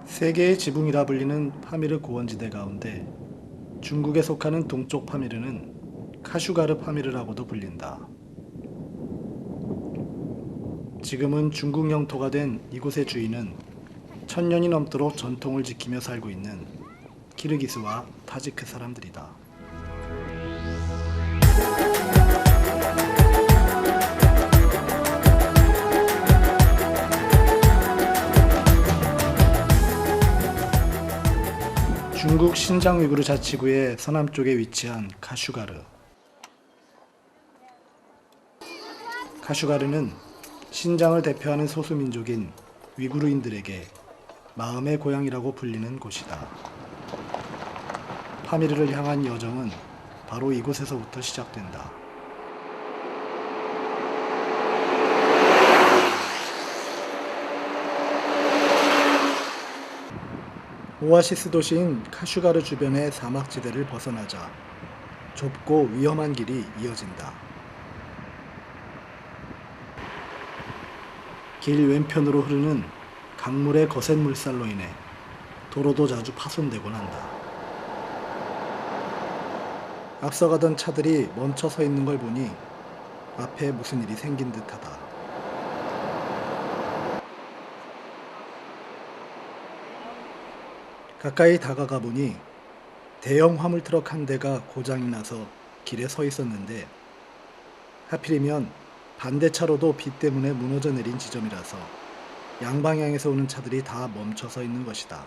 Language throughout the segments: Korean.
세계의 지붕이라 불리는 파미르 고원지대 가운데 중국에 속하는 동쪽 파미르는 카슈가르 파미르라고도 불린다. 지금은 중국 영토가 된 이곳의 주인은 천년이 넘도록 전통을 지키며 살고 있는 키르기스와 타지크 사람들이다. 중국 신장 위구르 자치구의 서남쪽에 위치한 카슈가르. 카슈가르는 신장을 대표하는 소수민족인 위구르인들에게 마음의 고향이라고 불리는 곳이다. 파미르를 향한 여정은 바로 이곳에서부터 시작된다. 오아시스 도시인 카슈가르 주변의 사막지대를 벗어나자 좁고 위험한 길이 이어진다. 길 왼편으로 흐르는 강물의 거센 물살로 인해 도로도 자주 파손되곤 한다. 앞서가던 차들이 멈춰 서 있는 걸 보니 앞에 무슨 일이 생긴 듯하다. 가까이 다가가 보니 대형 화물트럭 한 대가 고장이 나서 길에 서 있었는데 하필이면 반대차로도 비 때문에 무너져 내린 지점이라서 양방향에서 오는 차들이 다 멈춰서 있는 것이다.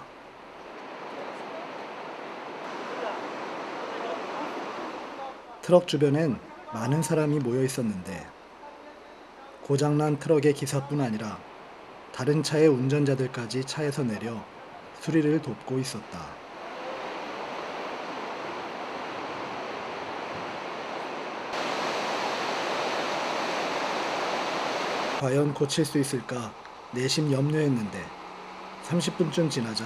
트럭 주변엔 많은 사람이 모여 있었는데 고장난 트럭의 기사뿐 아니라 다른 차의 운전자들까지 차에서 내려 수리를 돕고 있었다. 과연 고칠 수 있을까 내심 염려했는데 30분쯤 지나자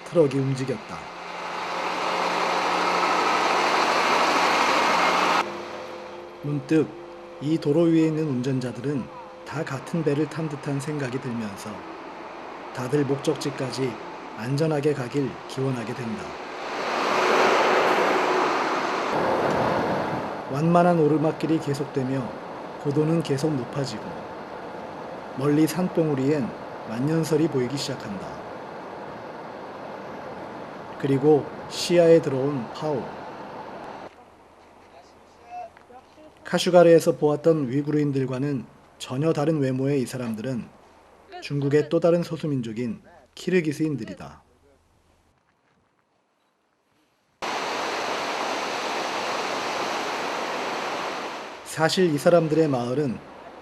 트럭이 움직였다. 문득 이 도로 위에 있는 운전자들은 다 같은 배를 탄 듯한 생각이 들면서 다들 목적지까지 안전하게 가길 기원하게 된다. 완만한 오르막길이 계속되며 고도는 계속 높아지고 멀리 산봉우리엔 만년설이 보이기 시작한다. 그리고 시야에 들어온 파오. 카슈가르에서 보았던 위구르인들과는 전혀 다른 외모의 이 사람들은 중국의 또 다른 소수민족인 키르기스인들이다. 사실 이 사람들의 마을은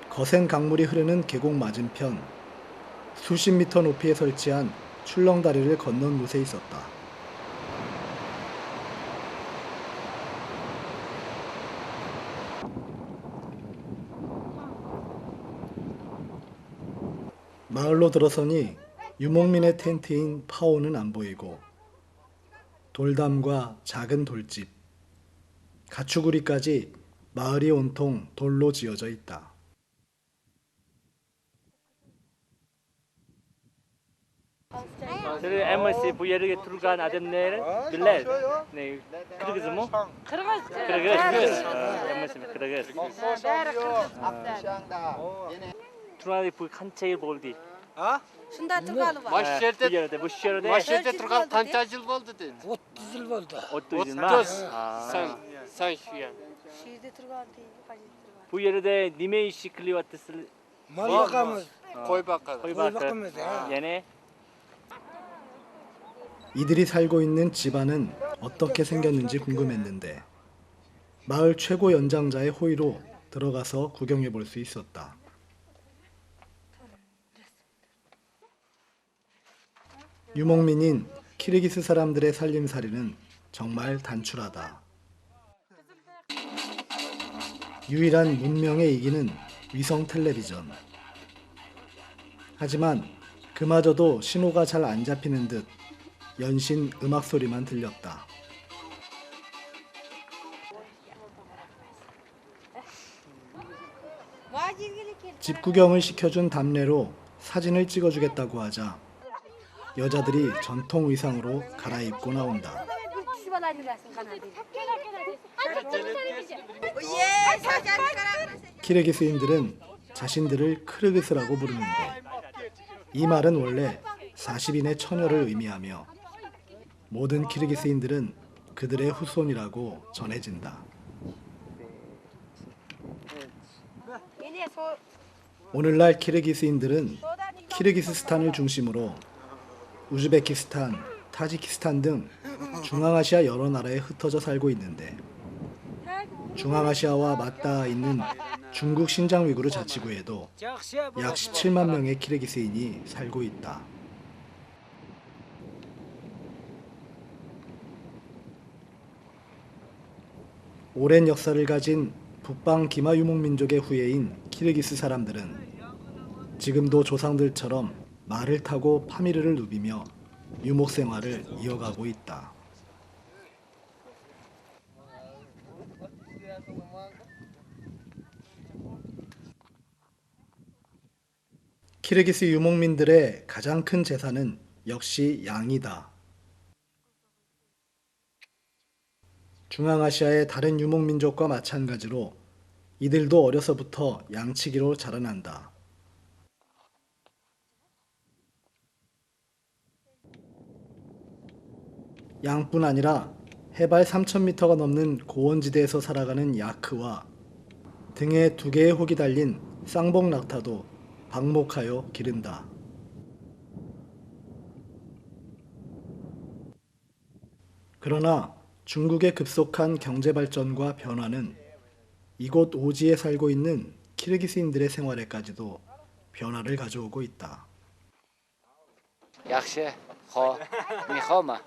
거센 강물이 흐르는 계곡 맞은편 수십 미터 높이에 설치한 출렁다리를 건넌 곳에 있었다. 마을로 들어서니 유목민의 텐트인 파오는 안 보이고 돌담과 작은 돌집, 가축우리까지 마을이 온통 돌로 지어져 있다. Jadi emisi bu yerga turgan odamlar biladi. Kirgizmi? Kirgiz. Emisi kirgiz. Turadi bu qancha yil bo'ldi? Shunda turgani bor. Bu yerda turgan qancha yil bo'ldi dedi. 30 yil bo'ldi. 30 yilmi? Sen shu yer. Shu yerda turgan deydi, qayerda turgan. Bu yerda nima ish qilyapsiz? Mol boqamiz. Qo'y boqadi. Qo'y boqamiz. Yana 이들이 살고 있는 집안은 어떻게 생겼는지 궁금했는데 마을 최고 연장자의 호의로 들어가서 구경해 볼 수 있었다. 유목민인 키르기스 사람들의 살림살이는 정말 단출하다. 유일한 문명의 이기는 위성 텔레비전. 하지만 그마저도 신호가 잘 안 잡히는 듯 연신 음악 소리만 들렸다. 집 구경을 시켜준 담례로 사진을 찍어주겠다고 하자 여자들이 전통 의상으로 갈아입고 나온다. 키르기스인들은 자신들을 크르기스라고 부르는데 이 말은 원래 40인의 처녀를 의미하며 모든 키르기스인들은 그들의 후손이라고 전해진다. 오늘날 키르기스인들은 키르기스스탄을 중심으로 우즈베키스탄, 타지키스탄 등 중앙아시아 여러 나라에 흩어져 살고 있는데 중앙아시아와 맞닿아 있는 중국 신장 위구르 자치구에도 약 17만 명의 키르기스인이 살고 있다. 오랜 역사를 가진 북방 기마 유목 민족의 후예인 키르기스 사람들은 지금도 조상들처럼 말을 타고 파미르를 누비며 유목 생활을 이어가고 있다. 키르기스 유목민들의 가장 큰 재산은 역시 양이다. 중앙아시아의 다른 유목민족과 마찬가지로 이들도 어려서부터 양치기로 자라난다. 양뿐 아니라 해발 3,000m가 넘는 고원지대에서 살아가는 야크와 등에 2개의 혹이 달린 쌍복 낙타도 방목하여 기른다. 그러나 중국의 급속한 경제발전과 변화는 이곳 오지에 살고 있는 키르기스인들의 생활에까지도 변화를 가져오고 있다. yaxshi ho mehoma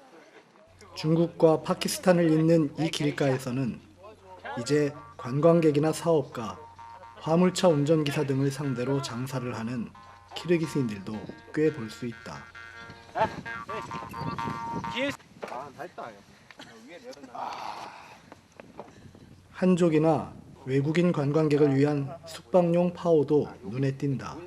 중국과 파키스탄을 잇는 이 길가에서는 이제 관광객이나 사업가, 화물차 운전기사 등을 상대로 장사를 하는 키르기스인들도 꽤 볼 수 있다. 한족이나 외국인 관광객을 위한 숙박용 파오도 눈에 띈다.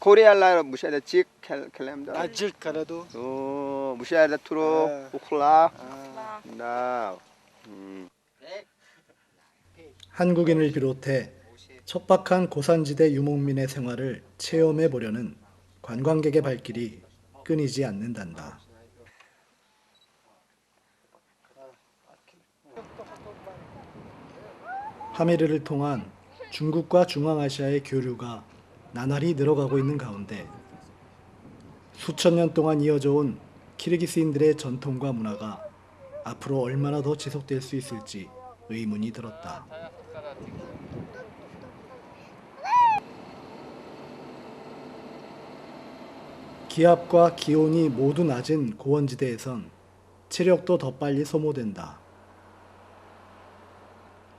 Koreyalar mushada chik kalamda. 아직 가라도 Mushada turo ukhla. Na. 한국인을 비롯해 척박한 고산지대 유목민의 생활을 체험해 보려는 관광객의 발길이 끊이지 않는단다. 파미르를 통한 중국과 중앙아시아의 교류가 나날이 늘어가고 있는 가운데 수천 년 동안 이어져 온 키르기스인들의 전통과 문화가 앞으로 얼마나 더 지속될 수 있을지 의문이 들었다. 기압과 기온이 모두 낮은 고원지대에선 체력도 더 빨리 소모된다.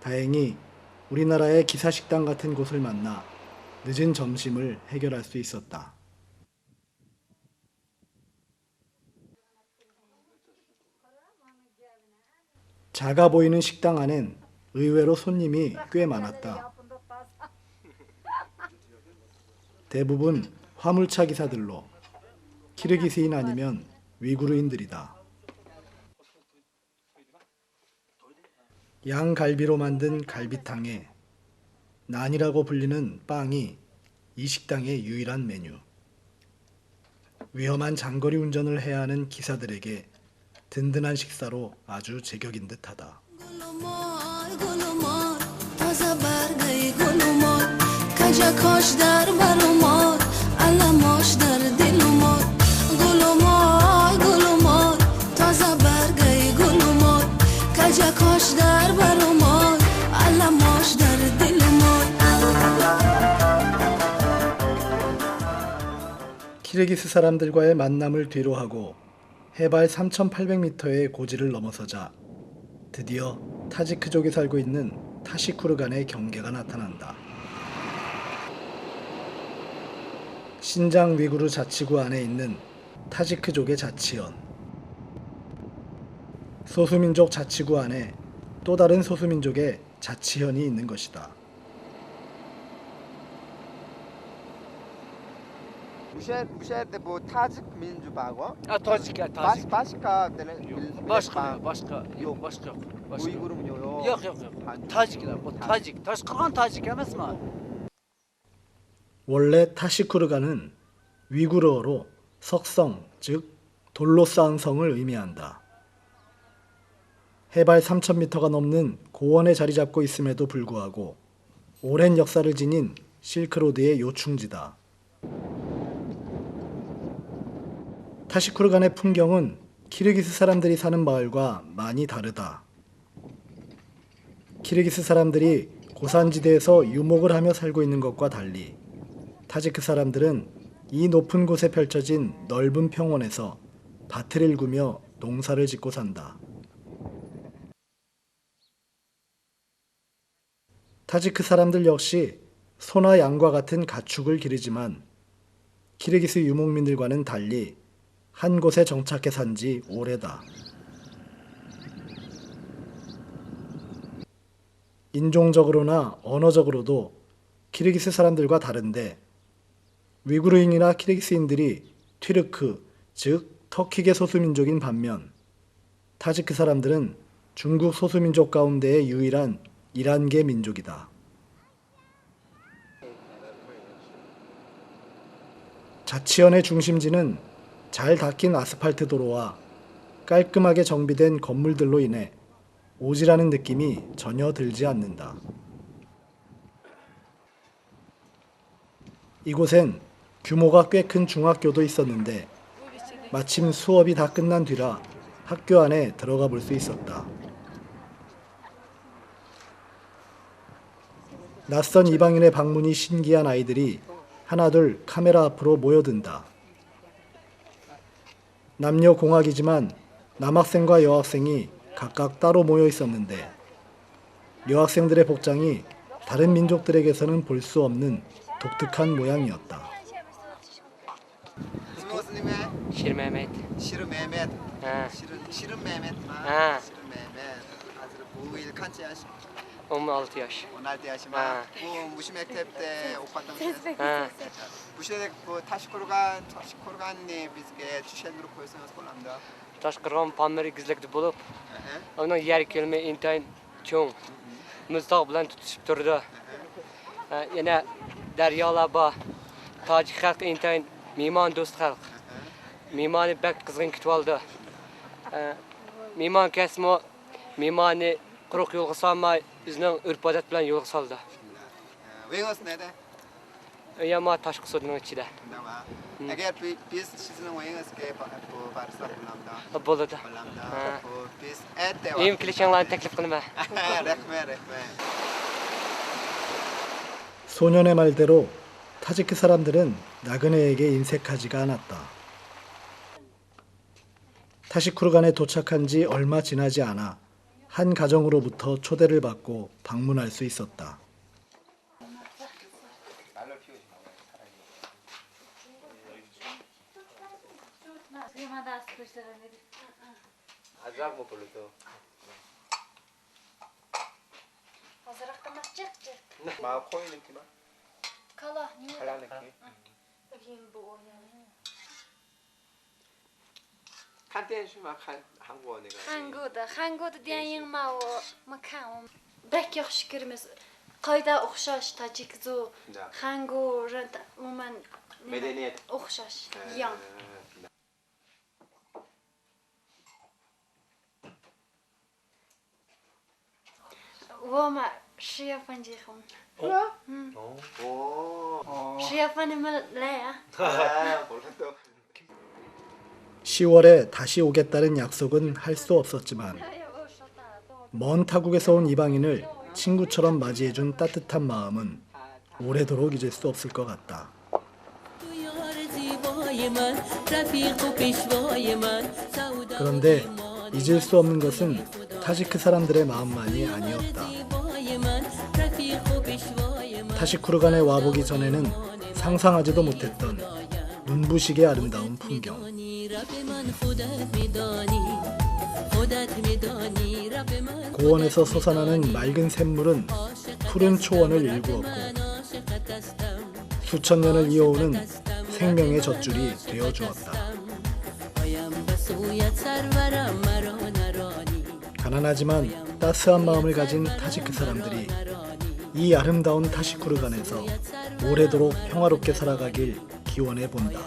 다행히 우리나라의 기사식당 같은 곳을 만나 늦은 점심을 해결할 수 있었다. 작아 보이는 식당 안엔 의외로 손님이 꽤 많았다. 대부분 화물차 기사들로 키르기스인 아니면 위구르인들이다. 양갈비로 만든 갈비탕에 난이라고 불리는 빵이 이 식당의 유일한 메뉴. 위험한 장거리 운전을 해야 하는 기사들에게 든든한 식사로 아주 제격인 듯하다. 키르기스 사람들과의 만남을 뒤로하고 해발 3,800m의 고지를 넘어서자 드디어 타지크족이 살고 있는 타시쿠르 간의 경계가 나타난다. 신장 위구르 자치구 안에 있는 타지크족의 자치현. 소수민족 자치구 안에 또 다른 소수민족의 자치현이 있는 것이다. Müşahede bu Tacik mincu bağı. Tacik. Başka Başka. Yok başka yok. Uygur mu yok? Yok. Tacikler. Bu Tacik. Taşkırgan Tacik emez mi? 원래 타시쿠르가는 위구르어로 석성, 즉 돌로 쌓은 성을 의미한다. 해발 3,000m가 넘는 고원에 자리 잡고 있음에도 불구하고 오랜 역사를 지닌 실크로드의 요충지다. 타시쿠르간의 풍경은 키르기스 사람들이 사는 마을과 많이 다르다. 키르기스 사람들이 고산지대에서 유목을 하며 살고 있는 것과 달리 타지크 사람들은 이 높은 곳에 펼쳐진 넓은 평원에서 밭을 일구며 농사를 짓고 산다. 타지크 사람들 역시 소나 양과 같은 가축을 기르지만 키르기스 유목민들과는 달리 한 곳에 정착해 산 지 오래다. 인종적으로나 언어적으로도 키르기스 사람들과 다른데 위구르인이나 키르기스인들이 튀르크, 즉 터키계 소수민족인 반면 타지크 사람들은 중국 소수민족 가운데의 유일한 이란계 민족이다. 자치현의 중심지는 잘 닦인 아스팔트 도로와 깔끔하게 정비된 건물들로 인해 오지라는 느낌이 전혀 들지 않는다. 이곳엔 규모가 꽤 큰 중학교도 있었는데 마침 수업이 다 끝난 뒤라 학교 안에 들어가 볼 수 있었다. 낯선 이방인의 방문이 신기한 아이들이 하나둘 카메라 앞으로 모여든다. 남녀 공학이지만 남학생과 여학생이 각각 따로 모여 있었는데 여학생들의 복장이 다른 민족들에게서는 볼 수 없는 독특한 모양이었다. Şir Mehmet. Şirin Mehmet. Ha. Şirin Mehmet mi? Ha. Şirin Mehmet. Hazır bu yıl kaç yaş? 16 yaş. 16 yaş mı? Ha. Bu Muşi mektepte okudun mu? Ha. Muşi'de bu Taşkurgan'ı bizge düşenleri koysanız kullandı. Taşkırgan Pamir gizlikte bulup, onun yer kelime intayin çoğun. Mızdak bilen tutuşup durdu. Yine deryalar ba, Tacik halk intayin miman dost halk. Mimanı bek kızgın kütüp aldı. Miman kesme, mimanı kuruk yolga salmay, üzünün ürp adet bilen yolga saldı. Vengos nerede? Yama taşkı sodunun içinde. Tamam. Eğer biz sizin Vengos'ke bu varsa kullandı. Buludu. Kullandı. Bu biz et de var. İyim kilişenlerini teklif kılma. Rahmet. 소년의 말대로 타지크 사람들은 나그네에게 인색하지가 않았다. 타시쿠르간에 도착한 지 얼마 지나지 않아 한 가정으로부터 초대를 받고 방문할 수 있었다. 마 코인 느낌? Kala, niye? 칼라 느낌? Bakayım bu oyunu. 한때는 막 한국어 내가. Hango'da diyen ma o makan. Bek yaxshi kirimiz. Qayda o'xshash Tajikzo. Hango umuman Medeniyet. o'xshash. Yan. Voma shiyafanjihum. 오. Shiyafanim을 le야. 몰랐어. 10월에 다시 오겠다는 약속은 할 수 없었지만 먼 타국에서 온 이방인을 친구처럼 맞이해준 따뜻한 마음은 오래도록 잊을 수 없을 것 같다. 그런데 잊을 수 없는 것은 타지크 사람들의 마음만이 아니었다. 타시쿠르간에 와보기 전에는 상상하지도 못했던 눈부시게 아름다운 풍경. 고원에서 솟아나는 맑은 샘물은 푸른 초원을 일구었고 수천 년을 이어오는 생명의 젖줄이 되어 주었다. 가난하지만 따스한 마음을 가진 타지크 사람들이 이 아름다운 타시쿠르간에서 오래도록 평화롭게 살아가길 기원해 본다.